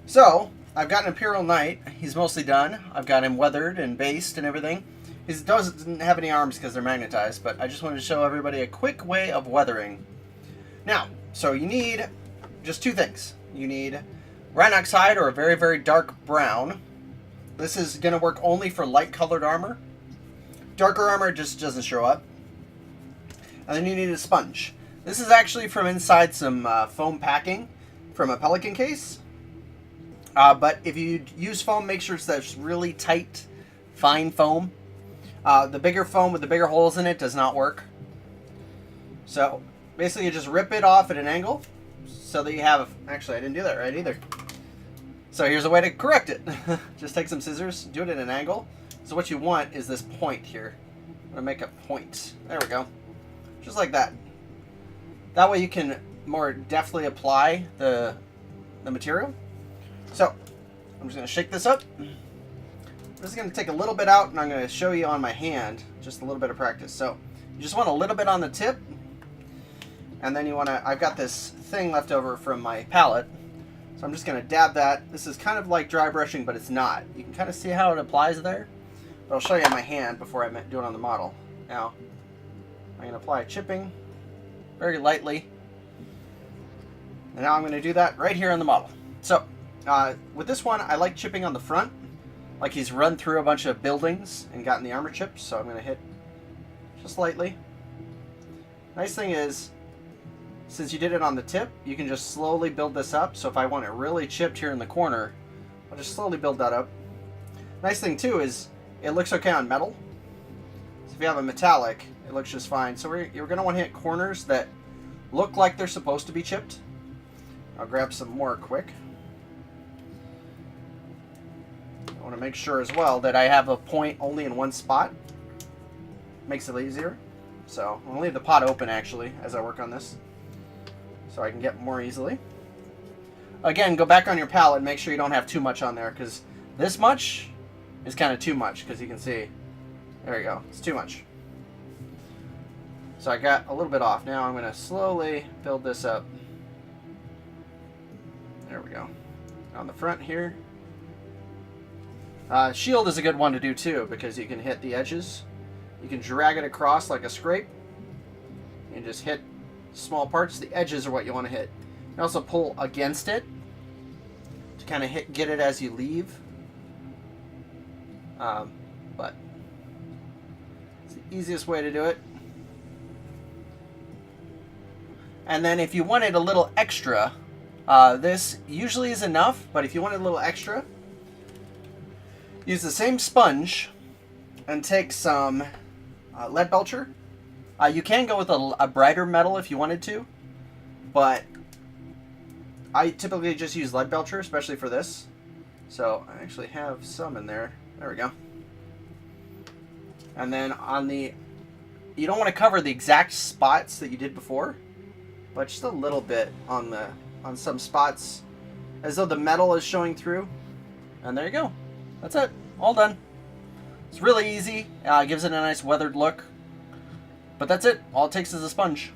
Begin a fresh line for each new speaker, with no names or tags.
So, I've got an Imperial Knight. He's mostly done. I've got him weathered and based and everything. He doesn't have any arms because they're magnetized, but I just wanted to show everybody a quick way of weathering. Now, so you need just two things. You need Rhinox hide or a very, very dark brown. This is going to work only for light colored armor. Darker armor just doesn't show up. And then you need a sponge. This is actually from inside some foam packing from a Pelican case. But if you use foam, make sure it's that really tight, fine foam. The bigger foam with the bigger holes in it does not work. So basically you just rip it off at an angle so that you have... Actually, I didn't do that right either. So here's a way to correct it. Just take some scissors, do it at an angle. So what you want is this point here. I'm going to make a point. There we go. Just like that. That way you can more deftly apply the material. So I'm just going to shake this up. This is going to take a little bit out, and I'm going to show you on my hand, just a little bit of practice. So you just want a little bit on the tip, and then you want to, I've got this thing left over from my palette, so I'm just going to dab that. This is kind of like dry brushing, but it's not. You can kind of see how it applies there, but I'll show you on my hand before I do it on the model. Now, I'm going to apply chipping very lightly, and now I'm going to do that right here on the model. So with this one, I like chipping on the front, like he's run through a bunch of buildings and gotten the armor chips, so I'm going to hit just lightly. Nice thing is, since you did it on the tip, you can just slowly build this up, so if I want it really chipped here in the corner, I'll just slowly build that up. Nice thing too is, it looks okay on metal. So if you have a metallic, it looks just fine. So you're going to want to hit corners that look like they're supposed to be chipped. I'll grab some more quick. I want to make sure as well that I have a point only in one spot. Makes it easier. So I'm going to leave the pot open actually as I work on this, so I can get more easily. Again, go back on your palette and make sure you don't have too much on there, because this much is kind of too much, because you can see, there you go, it's too much. So I got a little bit off. Now I'm going to slowly build this up. There we go. On the front here. Shield is a good one to do too, because you can hit the edges. You can drag it across like a scrape and just hit small parts. The edges are what you want to hit. You can also pull against it to kind of get it as you leave. But it's the easiest way to do it. And then if you wanted a little extra, this usually is enough, but if you wanted a little extra, use the same sponge and take some lead belcher. You can go with a brighter metal if you wanted to, but I typically just use lead belcher, especially for this. So I actually have some in there. There we go. And then you don't want to cover the exact spots that you did before, but just a little bit on some spots, as though the metal is showing through. And there you go. That's it. All done. It's really easy. Gives it a nice weathered look. But that's it. All it takes is a sponge.